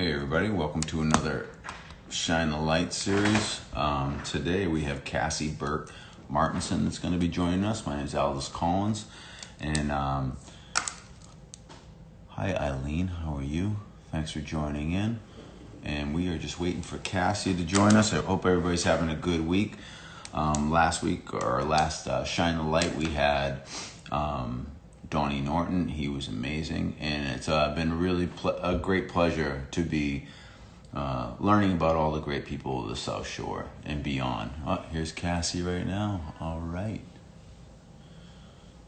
Hey everybody, welcome to another Shine the Light series. Today we have Cassie Burke Martinson that's going to be joining us. My name is Aldous Collins. And hi Eileen, how are you? Thanks for joining in. And we are just waiting for Cassie to join us. I hope everybody's having a good week. Last week, or last Shine the Light, we had Donnie Norton. He was amazing. And it's been really a great pleasure to be learning about all the great people of the South Shore and beyond. Oh, here's Cassie right now. All right.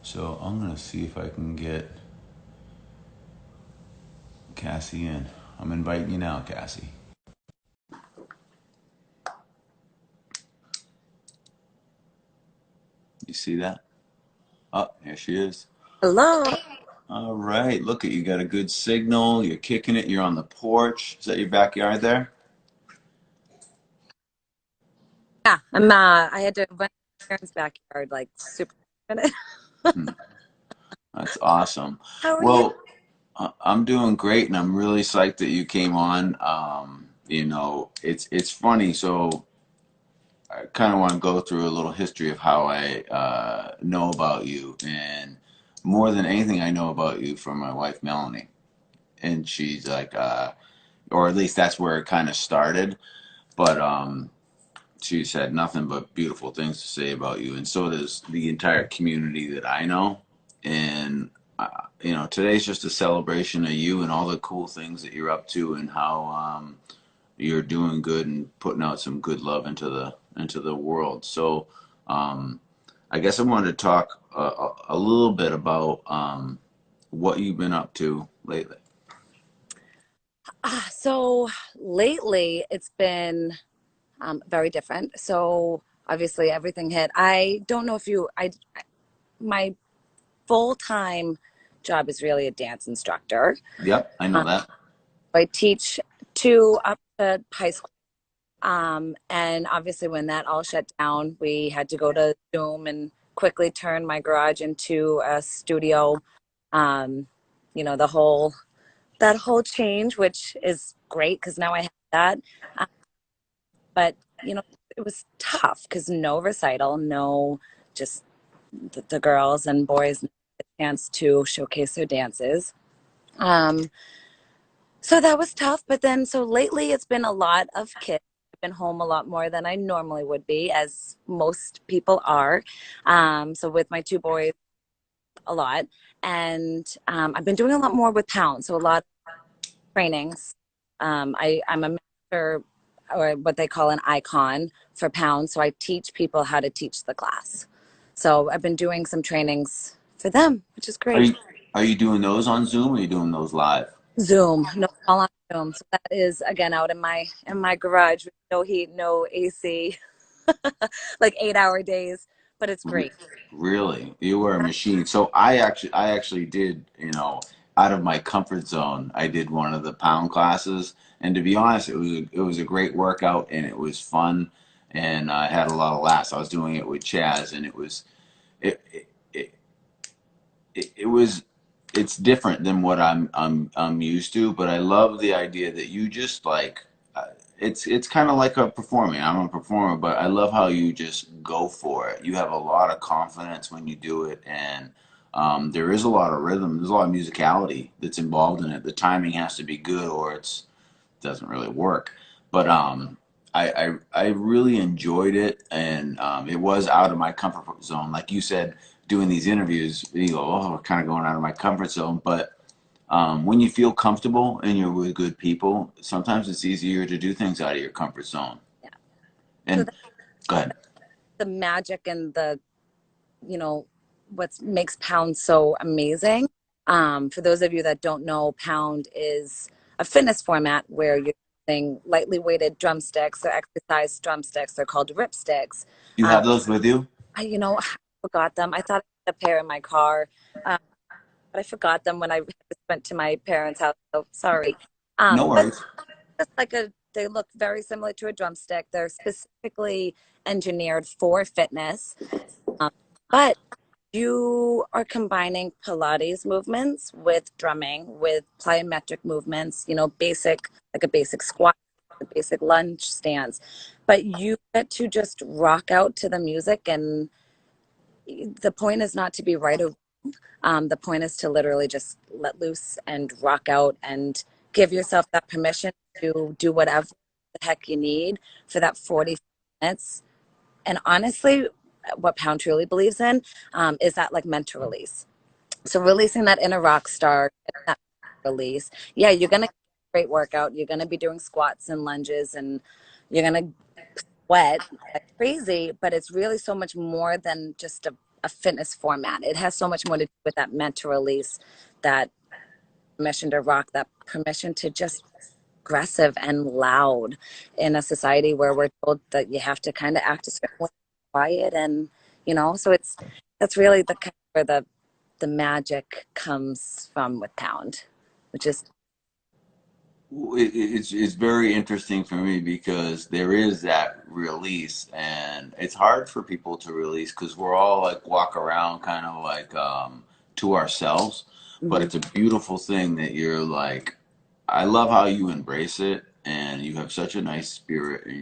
So I'm going to see if I can get Cassie in. I'm inviting you now, Cassie. You see that? Oh, here she is. Hello. All right. Look at you. Got a good signal. You're kicking it. You're on the porch. Is that your backyard there? Yeah, I had to run my parents' backyard like super minute. Hmm, that's awesome. How are you? Well, I'm doing great, and I'm really psyched that you came on. It's funny. So I kind of want to go through a little history of how I know about you, and more than anything, I know about you from my wife Melanie, and she's like, or at least that's where it kind of started. But she's had nothing but beautiful things to say about you, and so does the entire community that I know. And today's just a celebration of you and all the cool things that you're up to, and how you're doing good and putting out some good love into the world. So, um, I guess I wanted to talk a little bit about what you've been up to lately. So lately it's been very different. So obviously everything hit. I don't know if my full-time job is really a dance instructor. Yep, I know Um, that. I teach two up to high school. And obviously when that all shut down, we had to go to Zoom and quickly turn my garage into a studio. Um, the whole that whole change, which is great because now I have that. Uh, but it was tough because no recital, no, just the girls and boys chance to showcase their dances. Um, so that was tough. But then, so lately, it's been a lot of kids. I've been home a lot more than I normally would be, as most people are. So with my two boys, a lot, and I've been doing a lot more with Pound. So a lot trainings. I'm a master, or what they call an icon for Pound. So I teach people how to teach the class. So I've been doing some trainings for them, which is Are great. you are you doing those on Zoom or are you doing those live? Zoom, no, all on Zoom. So that is again out in my garage with no heat, no AC, like 8 hour days, but it's R- great. Really? You were a machine. So I actually did, out of my comfort zone, I did one of the pound classes, and to be honest, it was a great workout and it was fun, and I had a lot of laughs. I was doing it with Chaz, and it it it, it was it's different than what I'm used to, but I love the idea that you just like it's kind of like a performing. I'm a performer, but I love how you just go for it. You have a lot of confidence when you do it, and there is a lot of rhythm. There's a lot of musicality that's involved in it. The timing has to be good, or it doesn't really work. But I really enjoyed it, and it was out of my comfort zone. Like you said, doing these interviews, you go, oh, kind of going out of my comfort zone. But when you feel comfortable and you're with good people, sometimes it's easier to do things out of your comfort zone. Yeah. So And go ahead. the magic and the you know what makes Pound so amazing. For those of you that don't know, Pound is a fitness format where you're using lightly weighted drumsticks or exercise drumsticks. They're called ripsticks. You Um, have those with you? I forgot them. I thought I had a pair in my car, um, but I forgot them when I went to my parents' house. So sorry. No But worries. just they look very similar to a drumstick. They're specifically engineered for fitness. Um, but you are combining Pilates movements with drumming, with plyometric movements, basic, like a basic squat, a basic lunge stance. But you get to just rock out to the music, and the point is not to be right or the point is to literally just let loose and rock out and give yourself that permission to do whatever the heck you need for that 40 minutes. And honestly, what Pound truly believes in is that like mental release. So releasing that inner rock star, that release. Yeah, you're gonna get a great workout. You're gonna be doing squats and lunges, and you're gonna sweat like crazy. But it's really so much more than just a fitness format. It has so much more to do with that mental release, that permission to rock, that permission to just aggressive and loud in a society where we're told that you have to kind of act a certain way, quiet, and so that's really the kind of where the magic comes from with Pound, which is It's very interesting for me because there is that release, and it's hard for people to release because we're all like walk around kind of like to ourselves. But mhm. it's a beautiful thing that you're like, I love how you embrace it, and you have such a nice spirit, and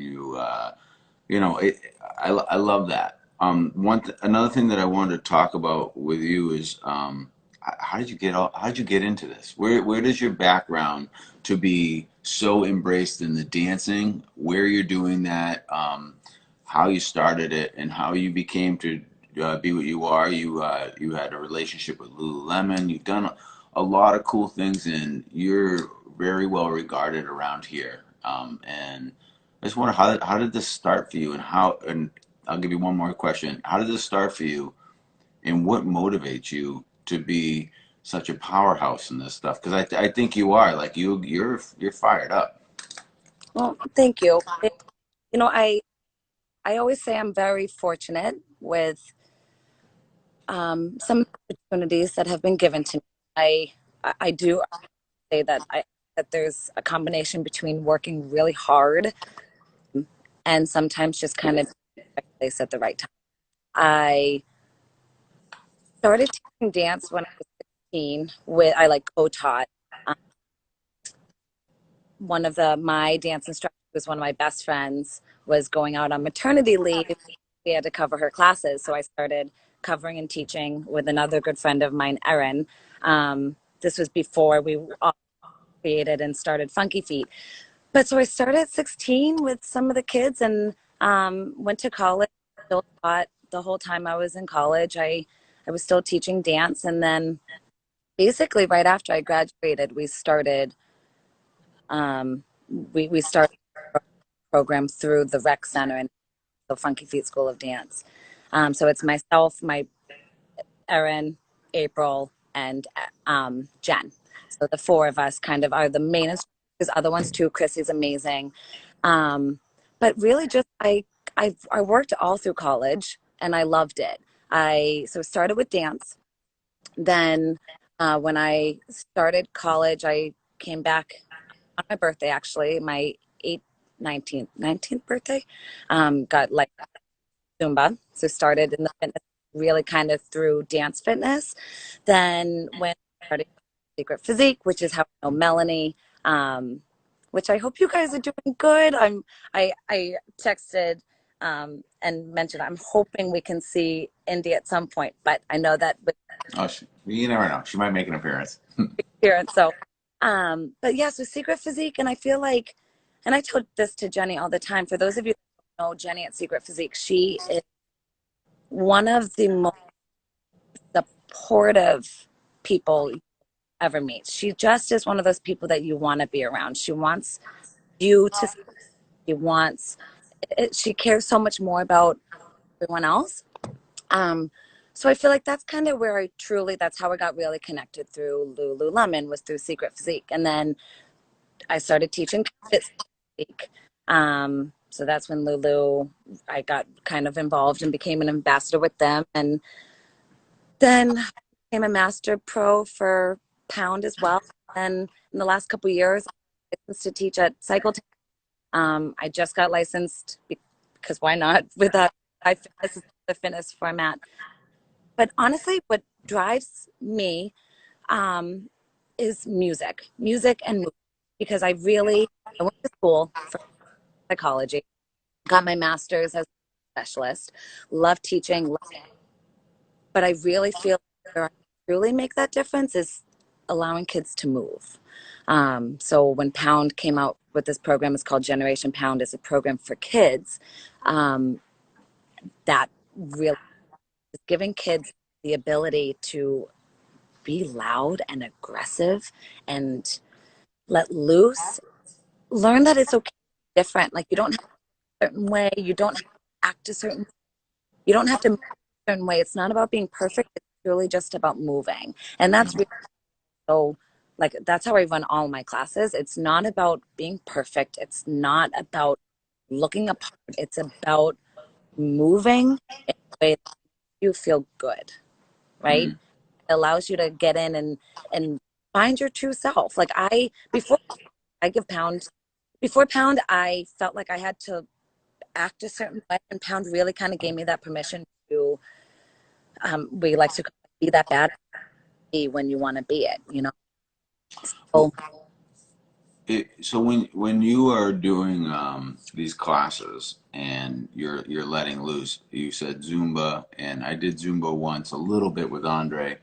I love that. Another thing that I wanted to talk about with you is how did you get into this? Where does your background to be so embraced in the dancing, where you're doing that, how you started it, and how you became to be what you are. You had a relationship with Lululemon. You've done a lot of cool things, and you're very well regarded around here. And I just wonder how did this start for you, and I'll give you one more question. How did this start for you, and what motivates you to be such a powerhouse in this stuff? Because I think you are like you're fired up. Well, thank you. You know, I always say I'm very fortunate with some opportunities that have been given to me. I do say that there's a combination between working really hard and sometimes just kind of being at the right place at the right time. I started teaching dance when I was 16. I like co-taught. Um, One of my dance instructors was one of my best friends was going out on maternity leave. We had to cover her classes, so I started covering and teaching with another good friend of mine, Erin. This was before we all created and started Funky Feet. But so I started at 16 with some of the kids, and went to college. Still taught the whole time I was in college. I was still teaching dance, and then basically right after I graduated, we started a program through the rec center and the Funky Feet School of Dance. So it's myself, my Erin, April, and Jen. So the four of us kind of are the main instructors. There's other ones too. Chrissy's amazing. But really just I worked all through college and I loved it. I so started with dance. Then when I started college, I came back on my birthday, actually, my 8th, 19th birthday. Got like Zumba. So started in the fitness really kind of through dance fitness. Then when I started Secret Physique, which is how I know Melanie, which I hope you guys are doing good. I texted and mentioned I'm hoping we can see Indy at some point, but I know that with Oh, you never know. She might make an appearance. experience. So, but yeah, so Secret Physique, and I feel like, and I told this to Jenny all the time. For those of you that don't know Jenny at Secret Physique, she is one of the most supportive people you ever meet. She just is one of those people that you want to be around. She wants you to, she wants, she cares so much more about everyone else. Um, so I feel like that's kind of where that's how I got really connected through Lululemon was through Secret Physique. And then I started teaching Fit Physique. So that's when I got kind of involved and became an ambassador with them. And then became a master pro for Pound as well. And in the last couple of years, I licensed to teach at Cycle. I just got licensed because why not with that? I fitness is the fitness format. But honestly, what drives me um, is music and movie, because I went to school for psychology, got my master's as a specialist, love teaching, but I really feel where I truly make that difference is allowing kids to move. So when Pound came out with this program, it's called Generation Pound. It's a program for kids um, that really is giving kids the ability to be loud and aggressive and let loose. Learn that it's okay to be different. Like you don't have a certain way. You don't have to act a certain. You don't have to move a certain way. It's not about being perfect. It's really just about moving, and that's Mhm. really so. Like that's how I run all my classes. It's not about being perfect. It's not about looking apart. It's about moving in a way that you feel good, right? Mhm. It allows you to get in and find your true self. Like I give Pound before Pound, I felt like I had to act a certain way, and Pound really kind of gave me that permission to. We like to call it, be that bad when you want to be it. You know. So So when you are doing these classes and you're letting loose, you said Zumba, and I did Zumba once a little bit with Andre.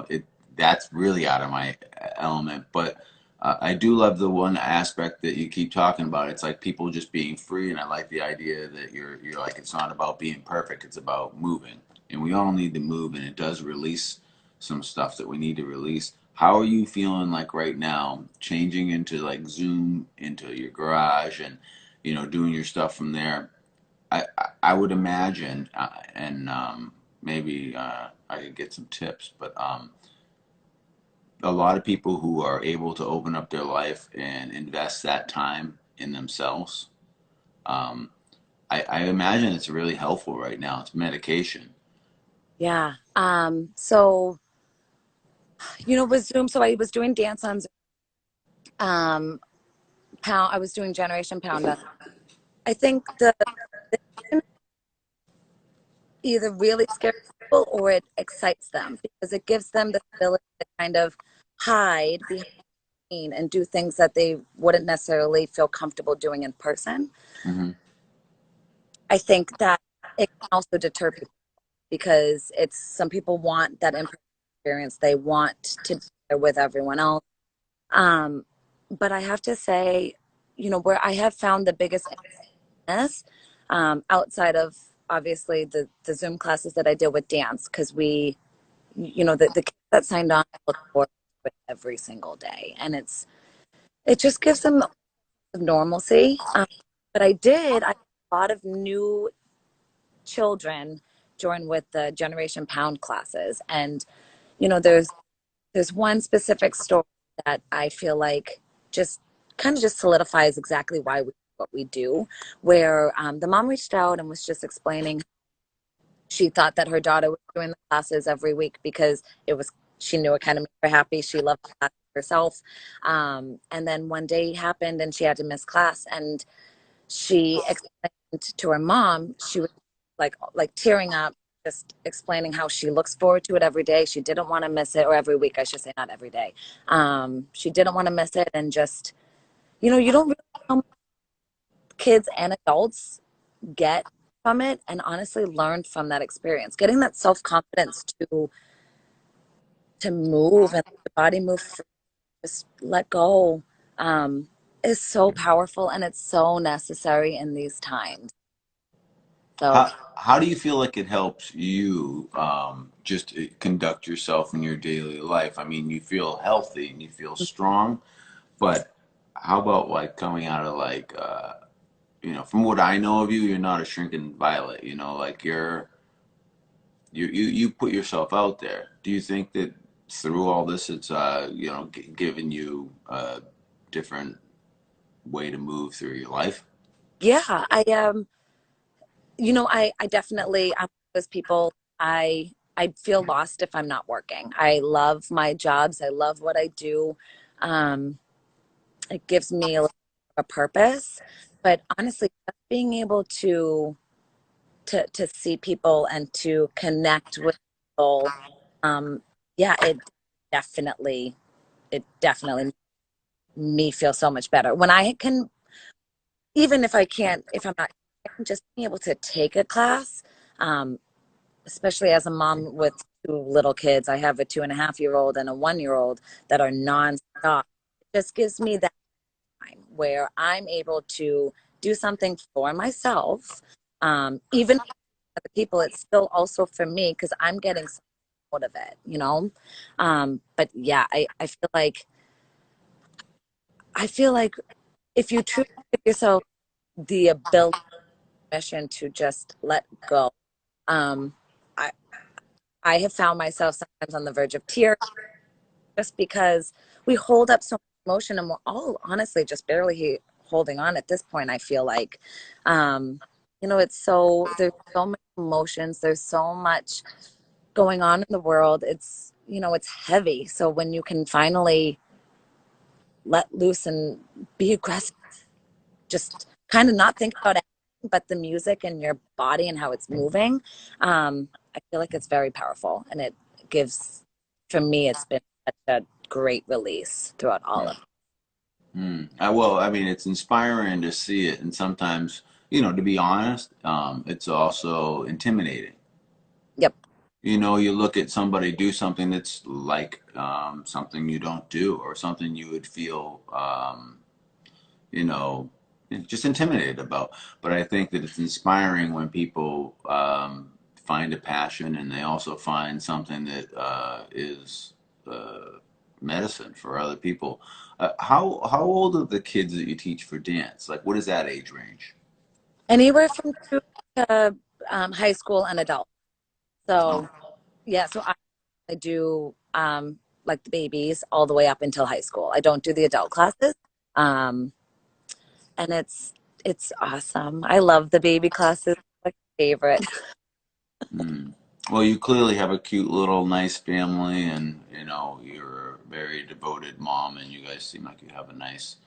It That's really out of my element, but I do love the one aspect that you keep talking about. It's like people just being free, and I like the idea that you're like it's not about being perfect; it's about moving, and we all need to move, and it does release some stuff that we need to release. How are you feeling like right now, changing into like Zoom into your garage and doing your stuff from there? I would imagine, and maybe I could get some tips, but a lot of people who are able to open up their life and invest that time in themselves, um, I imagine it's really helpful right now. It's medication. yeah. So with Zoom, so I was doing dance on Zoom. Pound. I was doing Generation Pound. I think the either really scares people or it excites them because it gives them the ability to kind of hide behind and do things that they wouldn't necessarily feel comfortable doing in person. Hmm. I think that it can also deter people because it's some people want that in-person experience. They want to be there with everyone else. Um, but I have to say, where I have found the biggest illness, outside of obviously the Zoom classes that I did with dance, because the kids that signed on look forward to it every single day, and it just gives them normalcy. But I had a lot of new children join with the Generation Pound classes, and there's one specific story that I feel like just kind of just solidifies exactly why we do what we do, where the mom reached out and was just explaining she thought that her daughter was doing the classes every week because she knew it kind of made her happy. She loved the class herself. And then one day happened and she had to miss class, and she explained to her mom, she was like tearing up, just explaining how she looks forward to it every day. She didn't want to miss it, or every week, I should say, not every day. She didn't want to miss it, and just you don't really know how much kids and adults get from it, and honestly learn from that experience. Getting that self confidence to move and let the body move free, just let go, um, is so powerful, and it's so necessary in these times. So How do you feel like it helps you just conduct yourself in your daily life? I mean, you feel healthy and you feel strong, but how about like coming out of like from what I know of you, you're not a shrinking violet. Like you put yourself out there. Do you think that through all this, it's given you a different way to move through your life? yeah, I definitely, I'm one of those people. I feel lost if I'm not working. I love my jobs. I love what I do. Um, it gives me a purpose. But honestly, just being able to see people and to connect with soul. Um, yeah, definitely, it definitely made me feel so much better when I can, even if I can't, if I'm not, just being able to take a class, um, especially as a mom with two little kids. I have a 2.5-year-old and a 1-year-old that are nonstop. It just gives me that time where I'm able to do something for myself. Even other people, it's still also for me because I'm getting something out of it, you know? But yeah, I feel like if you truly give yourself the ability, mission to just let go, um, I, I have found myself sometimes on the verge of tears just because we hold up so much emotion and we're all honestly just barely holding on at this point. I feel like, um, there's so many emotions, there's so much going on in the world. It's heavy. So when you can finally let loose and be aggressive, just kind of not think about anything but the music and your body and how it's moving, I feel like it's very powerful. And it gives, for me, it's been such a great release throughout all of it. Well, I mean, it's inspiring to see it, and sometimes, to be honest, it's also intimidating. Yep. You look at somebody do something that's like something you don't do, or something you would feel, you know, just intimidated about. But I think that it's inspiring when people find a passion and they also find something that is medicine for other people. How old are the kids that you teach for dance? Like, what is that age range? Anywhere from two to high school and adult. Oh, So, yeah, so I do like the babies all the way up until high school. I don't do the adult classes. Um, and it's awesome. I love the baby classes. Like favorite. mm. Well, you clearly have a cute little nice family, and you're a very devoted mom, and you guys seem like you have a nice.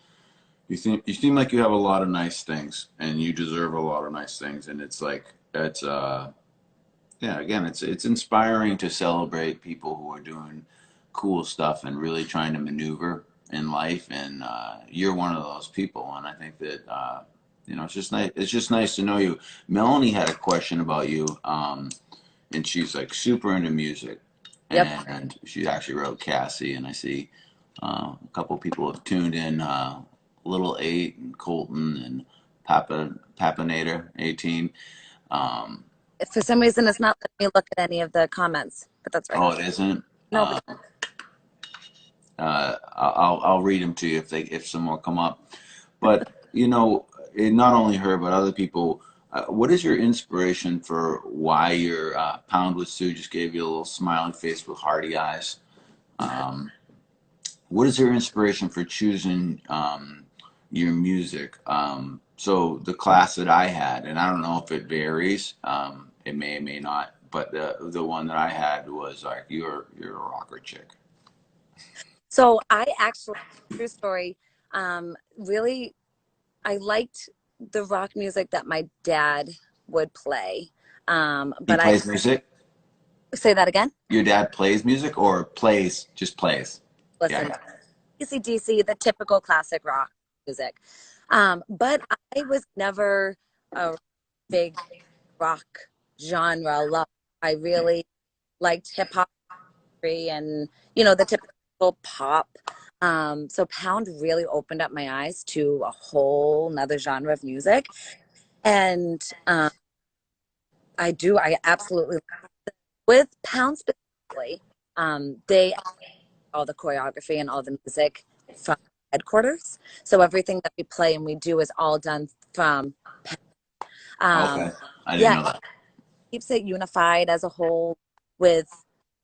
You seem like you have a lot of nice things, and you deserve a lot of nice things, and it's like it's yeah, again, it's inspiring to celebrate people who are doing cool stuff and really trying to maneuver in life, and you're one of those people, and I think that it's just nice. It's just nice to know you. Melanie had a question about you, and she's like super into music, Yep. and she actually wrote Cassie, and I see a couple people have tuned in, Little Eight and Colton and Papanator 18. Um, For some reason, it's not letting me look at any of the comments, but that's right. oh, it isn't. No, but I'll read them to you if some more come up. But not only her but other people. What is your inspiration for why your Pound with Sue just gave you a little smiling face with hearty eyes? Um, what is your inspiration for choosing your music? So the class that I had, and I don't know if it varies. It may or may not. But the one that I had was like you're a rocker chick. so I actually, true story, really, I liked the rock music that my dad would play. He But I plays music. say that again. Your dad plays music or just plays? Listen, Yeah. AC/DC, the typical classic rock music. But I was never a big rock genre love. I really liked hip hop and the typical pop. So Pound really opened up my eyes to a whole nother genre of music, and I absolutely with Pound specifically. They all the choreography and all the music from headquarters. So everything that we play and we do is all done from. Um, Okay. I didn't yeah, know that. keeps it unified as a whole with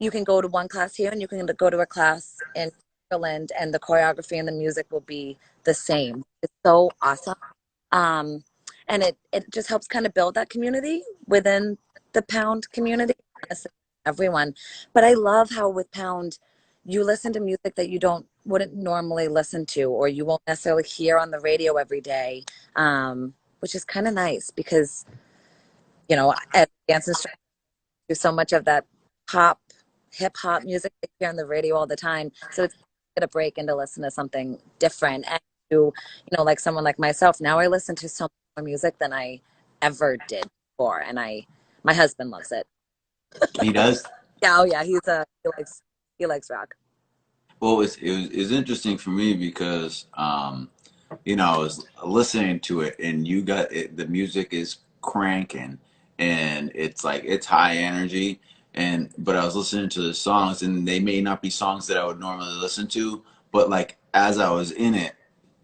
you can go to one class here and you can go to a class in Ireland and the choreography and the music will be the same. It's so awesome. Um, and it just helps kind of build that community within the Pound community. Honestly, everyone. But I love how with Pound you listen to music that you don't wouldn't normally listen to or you won't necessarily hear on the radio every day. Which is kind of nice because as a dance instructor do so much of that pop, hip hop music that you hear on the radio all the time. So it's get a break and to listen to something different. And to, like someone like myself, now I listen to so much more music than I ever did before. And my husband loves it. He does. Yeah, oh yeah, he likes rock. Well, it's interesting for me because I was listening to it, and you got it, the music is cranking, and it's like it's high energy, and but I was listening to the songs, and they may not be songs that I would normally listen to, but like as I was in it,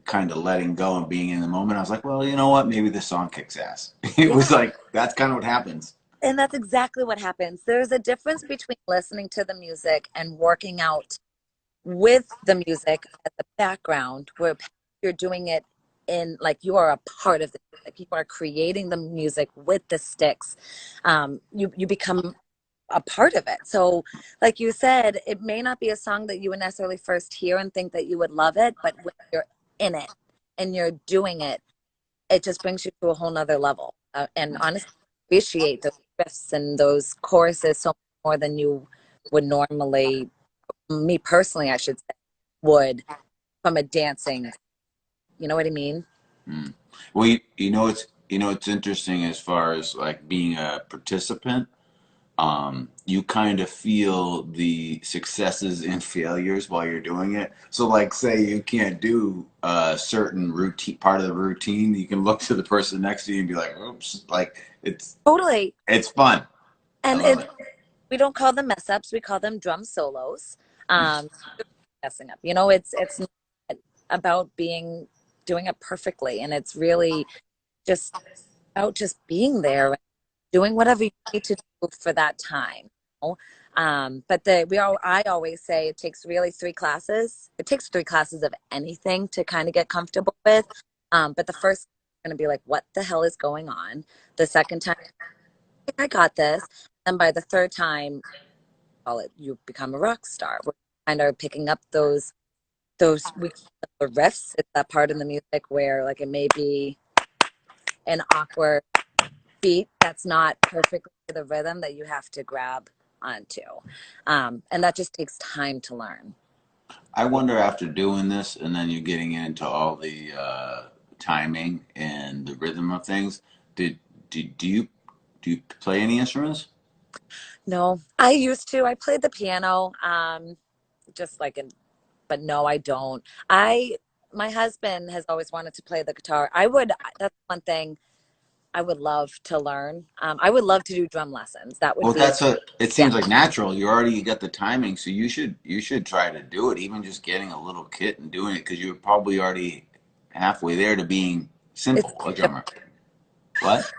kind of letting go and being in the moment, I was like, well, you know what? Maybe this song kicks ass. It Yeah. was like that's kind of what happens. And that's exactly what happens. There's a difference between listening to the music and working out with the music as a background where you're doing it in like you are a part of the music. You are creating the music with the sticks. You become a part of it. So, like you said, it may not be a song that you would necessarily first hear and think that you would love it, but when you're in it and you're doing it, it just brings you to a whole nother level. And honestly, appreciate those riffs and those choruses so much more than you would normally, me personally, I should say, would from a dancing. You know what I mean? Mm. Well, it's interesting as far as like being a participant. You kind of feel the successes and failures while you're doing it. So, like, say you can't do a certain routine part of the routine, you can look to the person next to you and be like, "Oops!" Like Totally. it's fun. I And love it. we don't call them mess ups; we call them drum solos. Um, Messing up. It's not about doing it perfectly, and it's really just about just being there, doing whatever you need to do for that time. But I always say it takes really 3 classes. It takes 3 classes of anything to kind of get comfortable with. But the first is going to be like, what the hell is going on? The second time, I got this. And by the third time, call it you become a rock star. We're kind of picking up those we call them the riffs. It's that part in the music where like it may be an awkward beat that's not perfectly to the rhythm that you have to grab onto. And that just takes time to learn. I wonder after doing this and then you're getting into all the timing and the rhythm of things. Did do you play any instruments? No, I used to. I played the piano, just like but no, I don't. My husband has always wanted to play the guitar. That's one thing I would love to learn. I would love to do drum lessons. That would Well, be, it yeah, seems like natural. You got the timing, so you should try to do it. Even just getting a little kit and doing it because you're probably already halfway there to being it's simple, a drummer. What?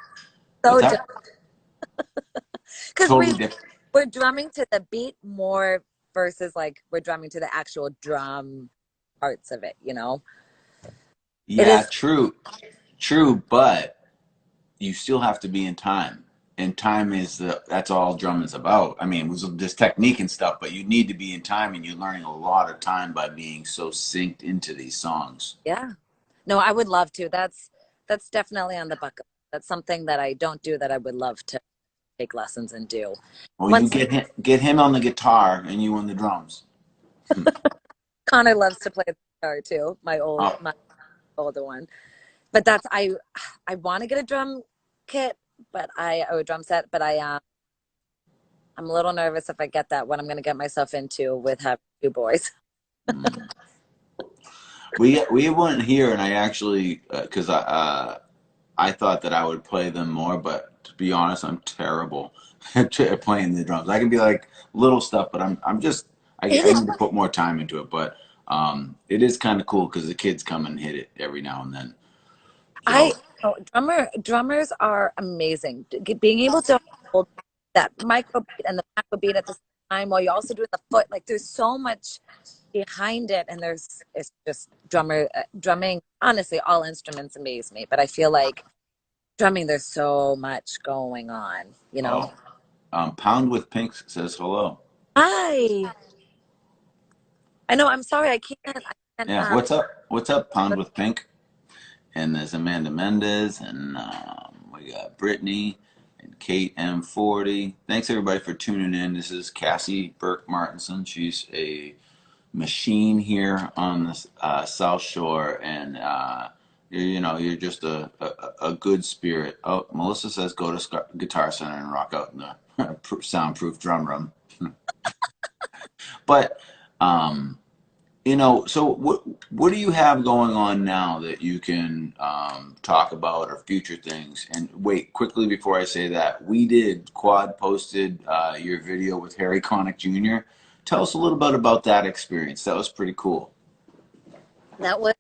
so What's different that? because Totally different. we're drumming to the beat more versus like we're drumming to the actual drum parts of it. It Yeah, is, true, but you still have to be in time. And time is that's all drum is about. I mean, there's technique and stuff, but you need to be in time, and you're learning a lot of time by being so synced into these songs. yeah. No, I would love to. That's definitely on the bucket. That's something that I don't do that I would love to take lessons and do. Well, you Once get him on the guitar, and you on the drums. Connor loves to play the guitar too, Oh, my older one. But I want to get a drum kit, or a drum set, but I'm a little nervous if I get that what I'm going to get myself into with having 2 boys. mm. We went here, and I actually because I thought that I would play them more, but to be honest, I'm terrible at playing the drums. I can be like little stuff, but I'm just It I is. need to put more time into it. But it is kind of cool because the kids come and hit it every now and then. I So oh, drummers are amazing. Being able to hold that micro beat and the macro beat at the same time while you're also doing the foot, like there's so much behind it, and it's just drumming. Honestly, all instruments amaze me, but I feel like drumming, there's so much going on. oh, Pound with Pink says hello. Hi. I know. I'm sorry. I can't. I can't. Yeah, what's up? What's up, Pound with Pink? And there's Amanda Mendez, and we got Brittany, Kate M40. Thanks everybody for tuning in. This is Cassie Burke Martinson. She's a machine here on the South Shore, and you're just a good spirit. Oh, Melissa says go to Guitar Center and rock out in the soundproof drum room. But so what do you have going on now that you can talk about or future things? And wait, quickly before I say that, we did quad posted your video with Harry Connick Jr. Tell us a little bit about that experience. That was pretty cool. That was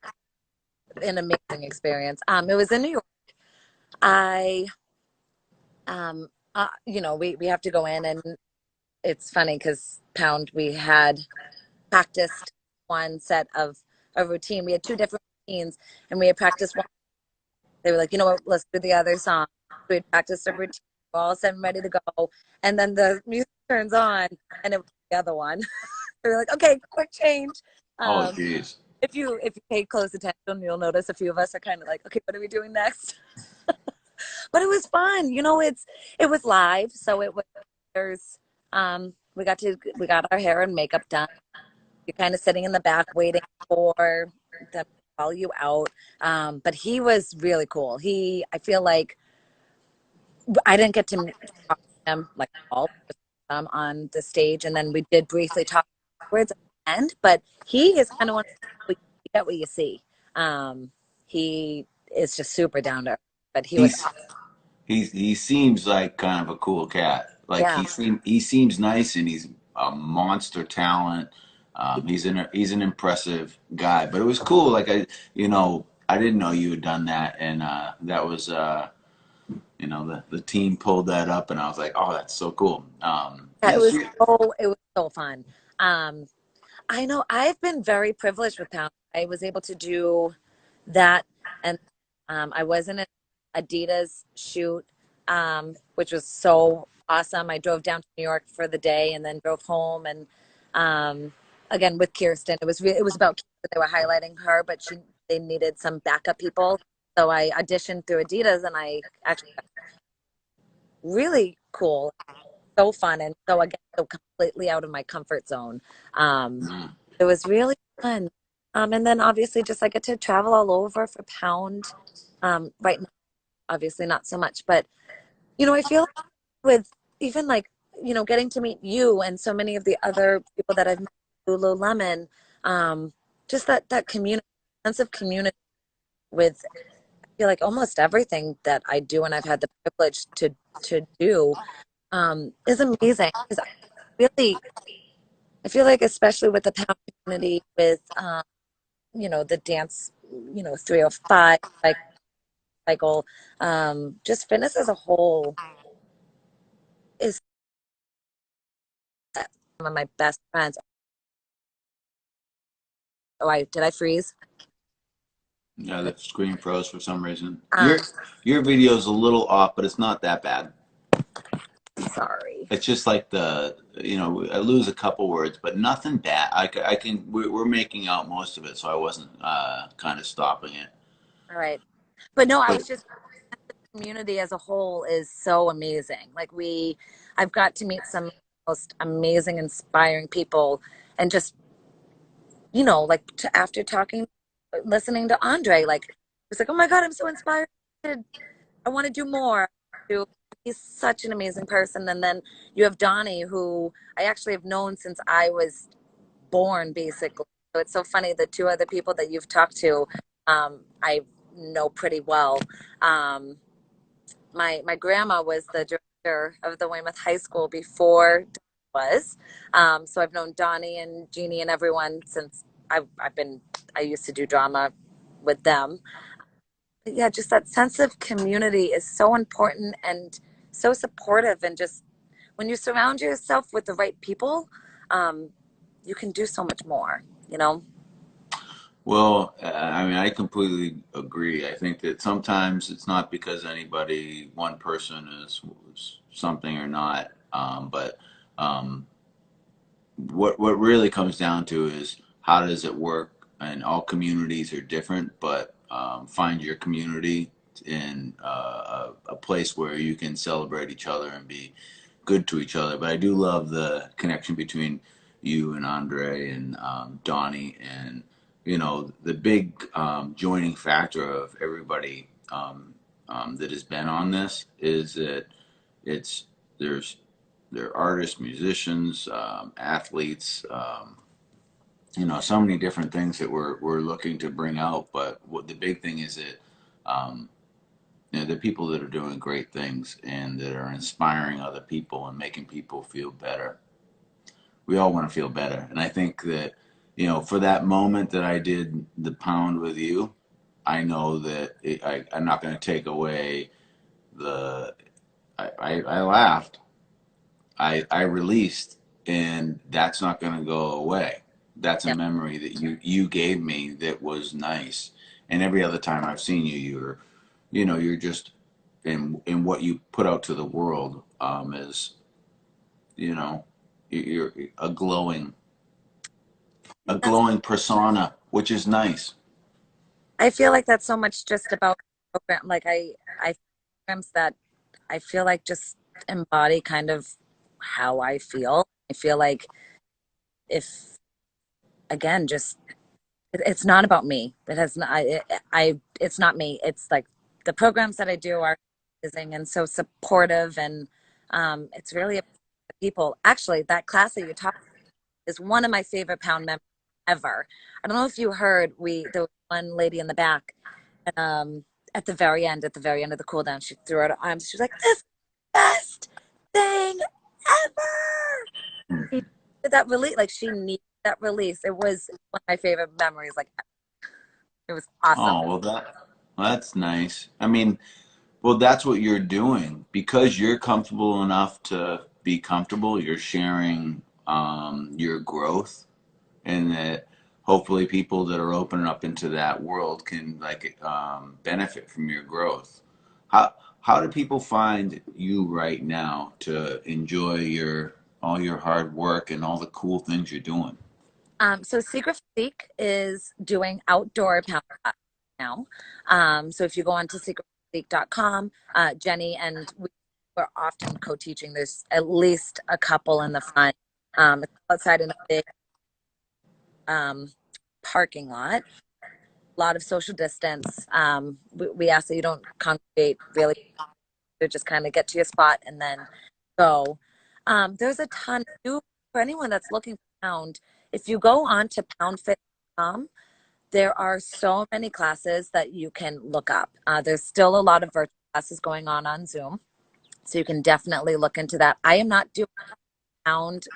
an amazing experience. It was in New York. I, we have to go in, and it's funny because Pound, we had practiced one set of a routine. We had two different routines, and we had practiced one. They were like, you know what, let's do the other song. We had practiced a routine. We're all set and ready to go. And then the music turns on, and it was the other one. They were like, okay, quick change. Oh, Um, geez. if you pay close attention, you'll notice a few of us are kind of like, okay, what are we doing next? But it was fun. It was live, so it was there's we got our hair and makeup done. You're kind of sitting in the back waiting for them to call you out. But he was really cool. I feel like I didn't get to talk to him like all on the stage, and then we did briefly talk afterwards at the end. But he is kind of one of the people you get what you see. He is just super down to earth, but he was He's he seems like kind of a cool cat. Like yeah. he seems nice, and he's a monster talent. He's an impressive guy. But it was cool. Like I didn't know you had done that, and that was the team pulled that up, and I was like, oh, that's so cool. Yeah, Yes. it was so fun. Um, I know I've been very privileged with Pound. I was able to do that, and I was in an Adidas shoot, which was so awesome. I drove down to New York for the day and then drove home, and um, again with Kirsten. It was about Kirsten. They were highlighting her, but they needed some backup people, so I auditioned through Adidas, and I actually got really cool, so fun, and so again, so completely out of my comfort zone. Um, Mm. it was really fun. And then obviously just I get to travel all over for Pound. Right now, obviously not so much, but I feel like with even like, getting to meet you and so many of the other people that I've met, Lululemon, just that community, sense of community with, I feel like almost everything that I do and I've had the privilege to do, is amazing. Because really, I feel like especially with the Pound community, with the dance, 305 like cycle, just fitness as a whole is some of my best friends. Oh, I did I freeze? Yeah, the screen froze for some reason. Um, Your video's a little off, but it's not that bad. sorry. It's just like I lose a couple words, but nothing bad. I can, we're making out most of it, so I wasn't kind of stopping it. All right. But no, I But was just community as a whole is so amazing. I've got to meet some most amazing, inspiring people, and just after talking, listening to Andre, it's like, oh my God, I'm so inspired. I want to do more. He's such an amazing person. And then you have Donnie, who I actually have known since I was born, basically. So it's so funny. The two other people that you've talked to, I know pretty well. Um, my grandma was the director of the Weymouth High School before Donnie was. So I've known Donnie and Jeannie and everyone since I used to do drama with them. But yeah, just that sense of community is so important and so supportive. And just when you surround yourself with the right people, um, you can do so much more, you know? well, I mean, I completely agree. I think that sometimes it's not because one person is something or not, but um, what really comes down to is how does it work, and all communities are different, but find your community, and a place where you can celebrate each other and be good to each other. But I do love the connection between you and Andre and Donnie, and the big joining factor of everybody that has been on this is that it's there's there are artists, musicians, athletes, so many different things that we're looking to bring out. But what the big thing is that um, the people that are doing great things and that are inspiring other people and making people feel better. We all want to feel better, and I think that for that moment that I did the pound with you, I know that I'm not going to take away the. I laughed. I released, and that's not going to go away. That's a Yep. memory that you gave me that was nice. And every other time I've seen you, you're just in what you put out to the world is you know you're a That's, glowing persona, which is nice. I feel like that's so much just about program. Like I programs that I feel like just embody kind of how I feel. I feel like if again, just it's not about me. It has not. it's not me. It's like the programs that I do are amazing and so supportive, and it's really about people. Actually, that class that you talked is one of my favorite pound members ever. I don't know if you heard. There was one lady in the back, and at the very end of the cool down, she threw out her arms. She was like, "This is the best thing ever." She did that release, like she needed that release. It was one of my favorite memories. Like it was awesome. Oh, that's nice. I mean, well, that's what you're doing because you're comfortable enough to be comfortable. You're sharing your growth, and that hopefully people that are opening up into that world can benefit from your growth. How how do people find you right now to enjoy your all your hard work and all the cool things you're doing? So Secret Physique is doing outdoor pound classes now. So if you go on to secretphysique.com, Jenny and we are often co-teaching. There's at least a couple in the front. It's outside in a big um, parking lot. A lot of social distance. We ask that you don't congregate really, to just kind of get to your spot and then go. There's a ton for anyone that's looking for pound. If you go on to poundfit.com, there are so many classes that you can look up. There's still a lot of virtual classes going on Zoom, so you can definitely look into that. I am not doing pound.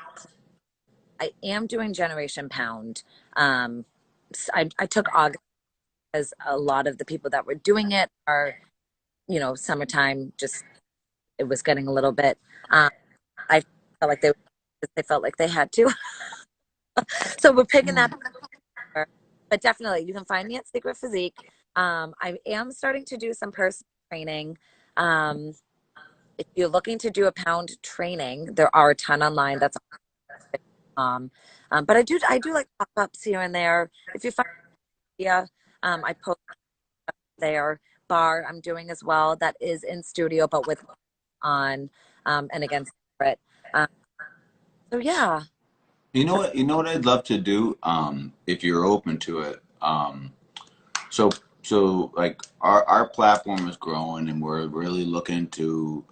I am doing Generation Pound. I took August because a lot of the people that were doing it are, summertime. Just it was getting a little bit. Um, I felt like they felt like they had to. So we're picking that up. But definitely, you can find me at Secret Physique. I am starting to do some personal training. Um, if you're looking to do a pound training, there are a ton online. That's but I do like pop ups here and there. If you find yeah, I post there. Bar I'm doing as well. That is in studio, but with on and against it. Um, so yeah. You know what I'd love to do, if you're open to it. So so like our platform is growing, and we're really looking to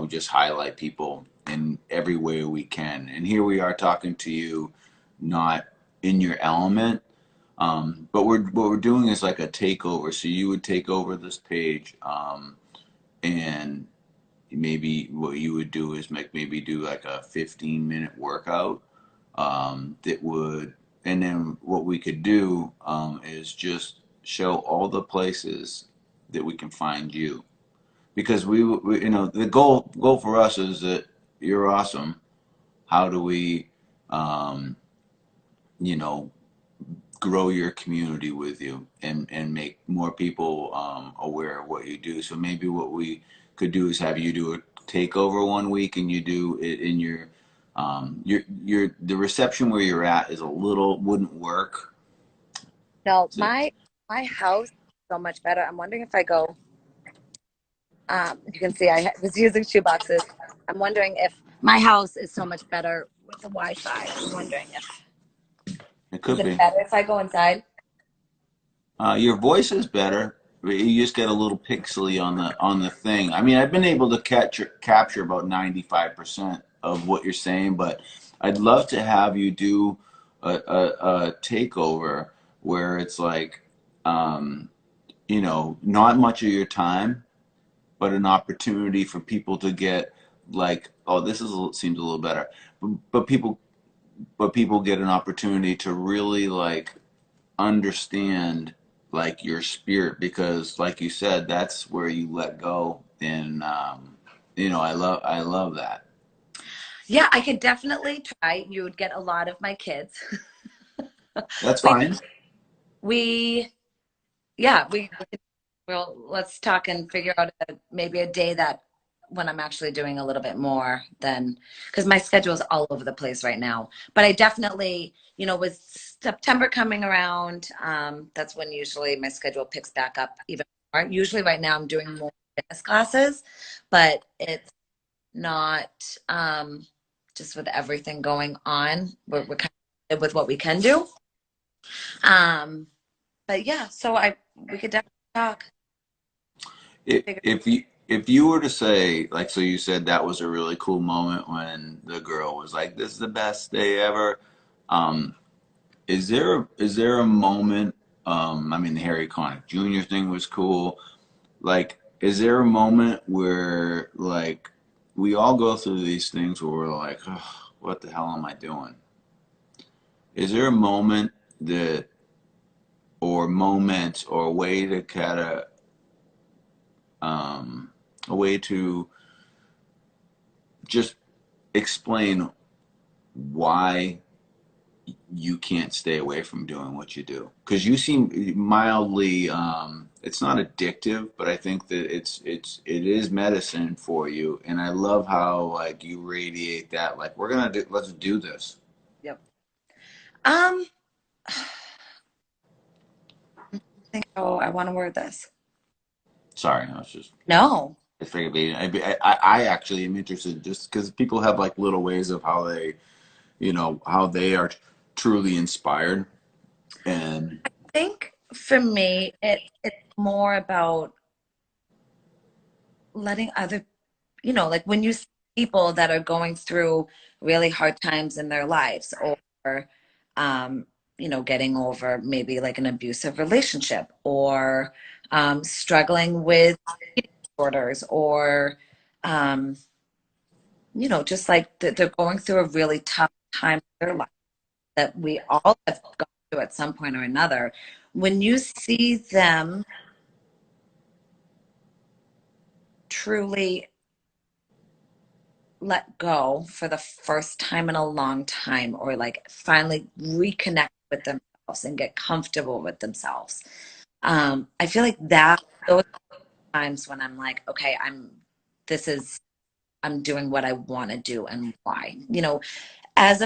just highlight people in every way we can. And here we are talking to you, not in your element, but what we're doing is like a takeover. So you would take over this page, and maybe what you would do is maybe do like a 15-minute workout, that would, and then what we could do is just show all the places that we can find you, because the goal for us is that you're awesome. How do we um, you know grow your community with you, and make more people aware of what you do? So maybe what we could do is have you do a takeover one week, and you do it in your the reception where you're at is a little wouldn't work. No, So, my house. so much better. I'm wondering if I go, you can see I was using shoe boxes. I'm wondering if my house is so much better with the Wi-Fi. I'm wondering if, It is could it be. better if I go inside? Your voice is better, but you just get a little pixely on the thing. I mean, I've been able to capture about 95% of what you're saying, but I'd love to have you do a takeover where it's like, um, not much of your time, but an opportunity for people to get like, oh, seems a little better, but people get an opportunity to really like understand like your spirit because like you said that's where you let go and I love that. Yeah, I could definitely try. You would get a lot of my kids. That's We, fine. we, yeah, well, let's talk and figure out maybe a day that when I'm actually doing a little bit more than, because my schedule is all over the place right now. But I definitely, with September coming around, that's when usually my schedule picks back up even more. Usually right now I'm doing more fitness classes, but it's not, just with everything going on. We're kind of with what we can do. Um, but yeah, so we could definitely talk. If you were to say like so you said that was a really cool moment when the girl was like this is the best day ever. um is there a moment, I mean the Harry Connick Jr. thing was cool. Like, is there a moment where, like, we all go through these things where we're like, oh, what the hell am I doing? Is there a moment that, or moments, or a way to kind of, a way to just explain why you can't stay away from doing what you do? Because you seem mildly, it's not addictive, but I think that it is medicine for you, and I love how like you radiate that. Like let's do this. Yep. Um, think how I want to word this. Sorry, I was just No, I figured I actually am interested just because people have like little ways of how they how they are truly inspired and I think for me, it's more about letting other, like when you see people that are going through really hard times in their lives or, um, getting over maybe like an abusive relationship or struggling with eating disorders or, um, just like they're going through a really tough time in their life that we all have gone through at some point or another. When you see them truly let go for the first time in a long time, or like finally reconnect with themselves and get comfortable with themselves, I feel like those times when I'm like, okay, this is, I'm doing what I want to do and why. As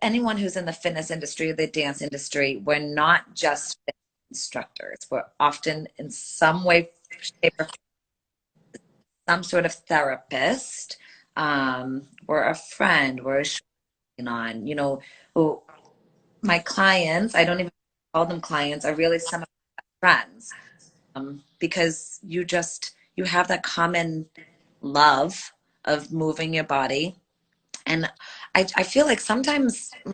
anyone who's in the fitness industry, the dance industry, we're not just instructors. We're often in some way, shape, or some sort of therapist. We're a friend. We're a on, who my clients, I don't even call them clients, are really some of my friends. Because you have that common love of moving your body. And I feel like sometimes you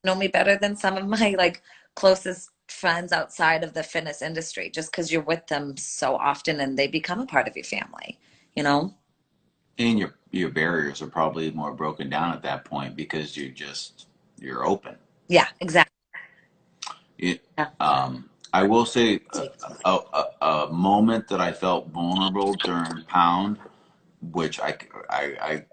know me better than some of my like closest friends outside of the fitness industry, just because you're with them so often and they become a part of your family, you know? and your barriers are probably more broken down at that point because you're open. Yeah, exactly. It, Yeah. I will say a moment that I felt vulnerable during Pound, which I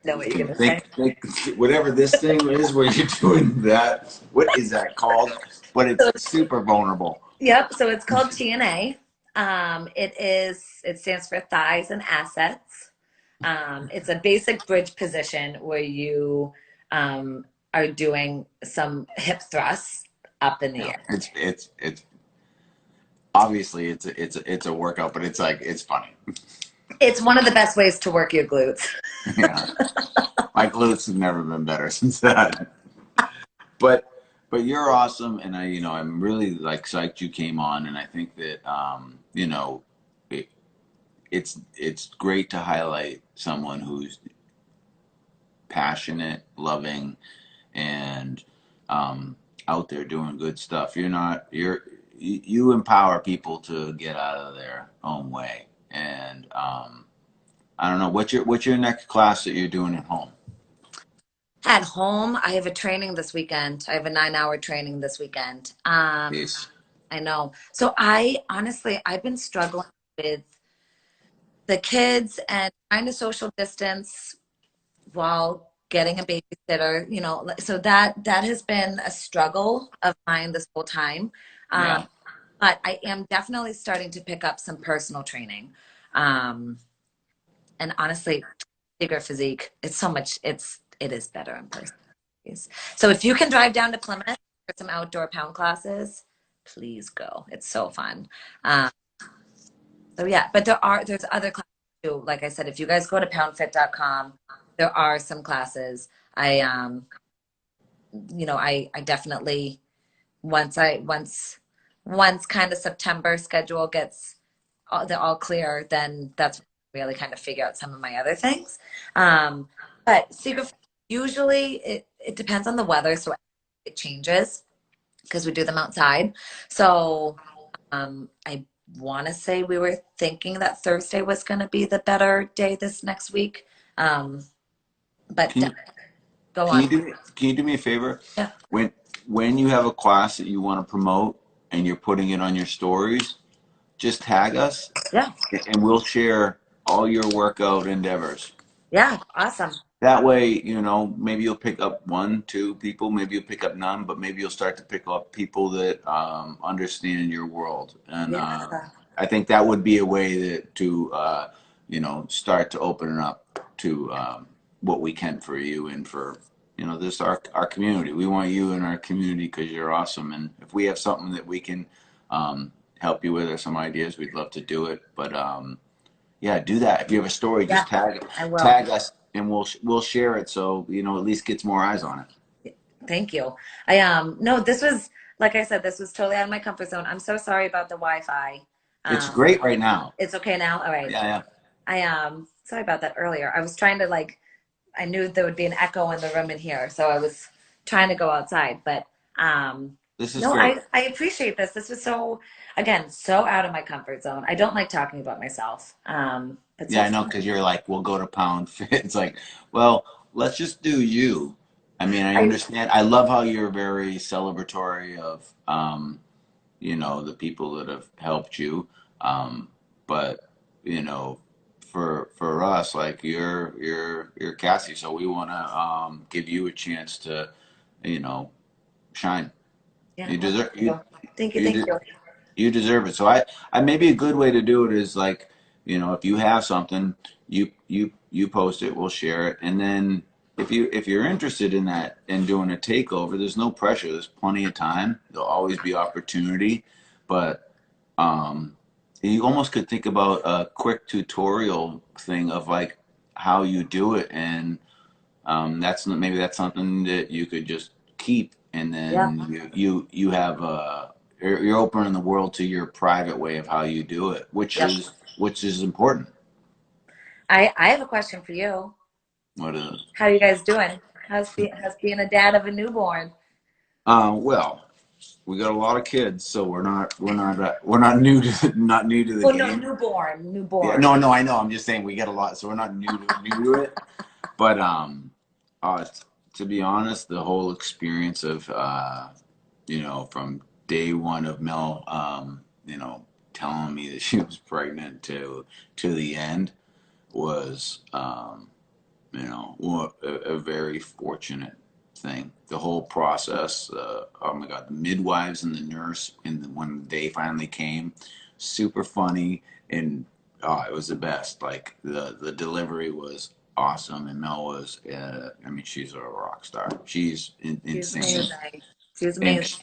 Know what you're can gonna say. think whatever this thing is where you're doing that. What is that called? But it's So, super vulnerable. yep. So it's called TNA. It stands for thighs and assets. It's a basic bridge position where you are doing some hip thrusts up in the Yeah, air. it's Obviously, it's a workout, but it's like it's funny. It's one of the best ways to work your glutes. Yeah, my glutes have never been better since that. But you're awesome, and I'm really like psyched you came on, and I think that it, it's great to highlight someone who's passionate, loving, and um, out there doing good stuff. You empower people to get out of their own way, and I don't know what's your next class that you're doing at home. At home, I have a training this weekend. I have a 9 hour training this weekend. Yes. I know. So I honestly, I've been struggling with the kids and trying to social distance while getting a babysitter, so that has been a struggle of mine this whole time. Um, Yeah. but I am definitely starting to pick up some personal training. Um, and honestly, bigger physique, it is better in person. So if you can drive down to Plymouth for some outdoor pound classes, please go. It's so fun. Um, so yeah, but there's other classes too. Like I said, if you guys go to poundfit.com, there are some classes. I definitely once kind of September schedule gets they're all clear, then that's really kind of figure out some of my other things. Um, but secret usually it depends on the weather, so it changes because we do them outside. So I want to say we were thinking that Thursday was going to be the better day this next week. Um, but Can you go on. can you do me a favor? Yeah. When you have a class that you want to promote and you're putting it on your stories, just tag us Yeah. and we'll share all your workout endeavors. Yeah. Awesome. That way, maybe you'll pick up one, two people, maybe you'll pick up none, but maybe you'll start to pick up people that understand your world. And Yeah. I think that would be a way to start to open it up to what we can for you and for, this our community. We want you in our community because you're awesome. And if we have something that we can help you with or some ideas, we'd love to do it. But yeah, do that. If you have a story, Yeah. just I will. tag us, and we'll share it so at least gets more eyes on it. Thank you. I no, this was like I said, this was totally out of my comfort zone. I'm so sorry about the Wi-Fi. It's Um, great right now. it's okay now. All right. Yeah, yeah. I sorry about that earlier. I was trying to I knew there would be an echo in the room in here, so I was trying to go outside. But This is no, great. I appreciate this. This was so out of my comfort zone. I don't like talking about myself. But Yeah, so I know fun. because you're like, we'll go to Pound Fit. It's like, well, let's just do you. I mean, I I understand. I love how you're very celebratory of the people that have helped you. But for us, like you're Cassie, so we want to give you a chance to, you know, shine. yeah, You well, deserve thank you. Thank you, you thank de- you. you deserve it. So I maybe a good way to do it is like, if you have something, you post it, we'll share it, and then if you're interested in that and doing a takeover, there's no pressure. There's plenty of time. There'll always be opportunity, but um, you almost could think about a quick tutorial thing of like how you do it, and maybe that's something that you could just keep, and Yeah, then you have you're opening the world to your private way of how you do it, which yep. is important. I have a question for you. What is it? How you guys doing? How's being a dad of a newborn? Well, we got a lot of kids, so we're not new to not new to the Oh no, game. newborn, Yeah, newborn. no, I know. I'm just saying we get a lot, so we're not new to it. But to be honest, the whole experience of from day one of Mel, telling me that she was pregnant to the end was, a very fortunate thing. The whole process, oh my God, the midwives and the nurse, and when they finally came, super funny, and it was the best. Like the delivery was awesome, and Mel was, I mean, she's a rock star. She's She's insane, amazing. She's and amazing.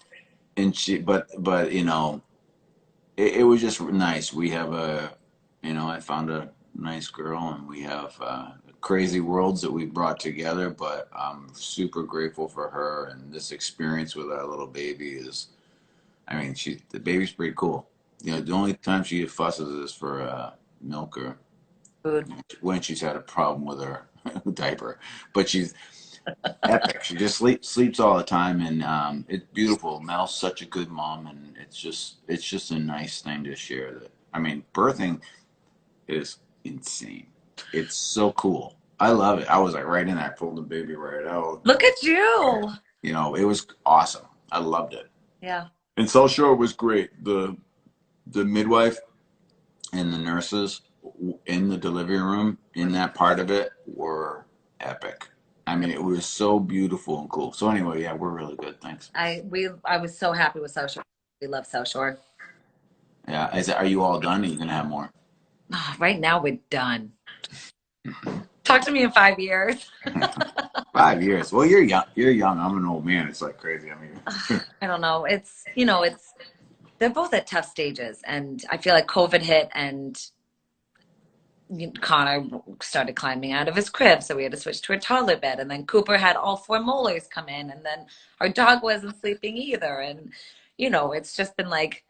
but it was just nice. We have I found a nice girl, and we have crazy worlds that we brought together. But I'm super grateful for her, and this experience with our little baby is. I mean, the baby's pretty cool. The only time she fusses is for milk or Food. when she's had a problem with her diaper. But she's epic. She just sleeps all the time, and it's beautiful. Mel's such a good mom, and it's just a nice thing to share. That I mean, birthing is insane. It's so cool. I love it. I was like right in there, pulled the baby right out. Look at you. It was awesome. I loved it. Yeah. And South Shore was great. The midwife and the nurses in the delivery room in that part of it were epic. I mean, it was so beautiful and cool. So anyway, yeah, we're really good. Thanks. I was so happy with South Shore. We love South Shore. Yeah, are you all done? Or are you gonna have more? Right now we're done. Talk to me in 5 years. 5 years. Well, you're young. You're young. I'm an old man. It's like crazy. I mean, I don't know. It's they're both at tough stages, and I feel like COVID hit, and Connor started climbing out of his crib, so we had to switch to a toddler bed. And then Cooper had all four molars come in, and then our dog wasn't sleeping either. And it's just been like,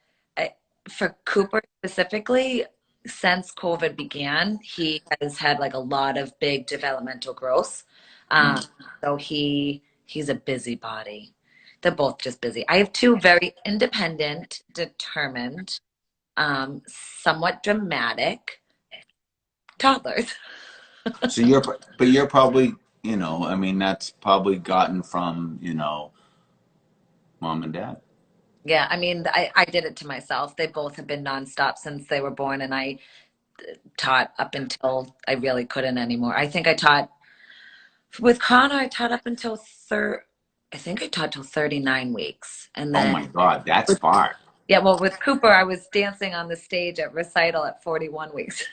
for Cooper specifically, since COVID began, he has had like a lot of big developmental growth. Um, so he's a busybody. They're both just busy. I have two very independent, determined, somewhat dramatic toddlers. so you're probably, I mean, that's probably gotten from, mom and dad. Yeah, I mean, I did it to myself. They both have been nonstop since they were born, and I taught up until I really couldn't anymore. I think I taught with Connor, I taught up until I think I taught till 39 weeks. And Oh then my God, that's with, far. yeah, well, with Cooper, I was dancing on the stage at recital at 41 weeks.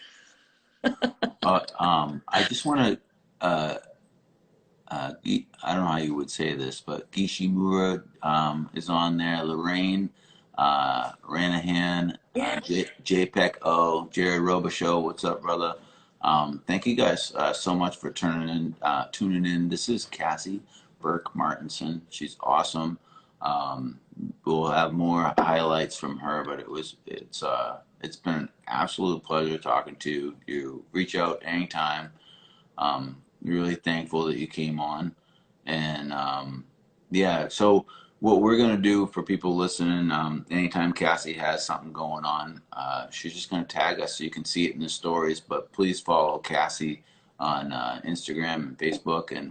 I just want to I don't know how you would say this, but Gishimura is on there. Lorraine, Ranahan, Yeah. JPEG O, Jared Robichaux. What's up, brother? Thank you guys so much for tuning in. This is Cassie Burke Martinson. She's awesome. We'll have more highlights from her, but it's been an absolute pleasure talking to you. You reach out anytime. Really thankful that you came on. And yeah, so what we're going to do for people listening, anytime Cassie has something going on, she's just going to tag us so you can see it in the stories. But please follow Cassie on Instagram and Facebook, and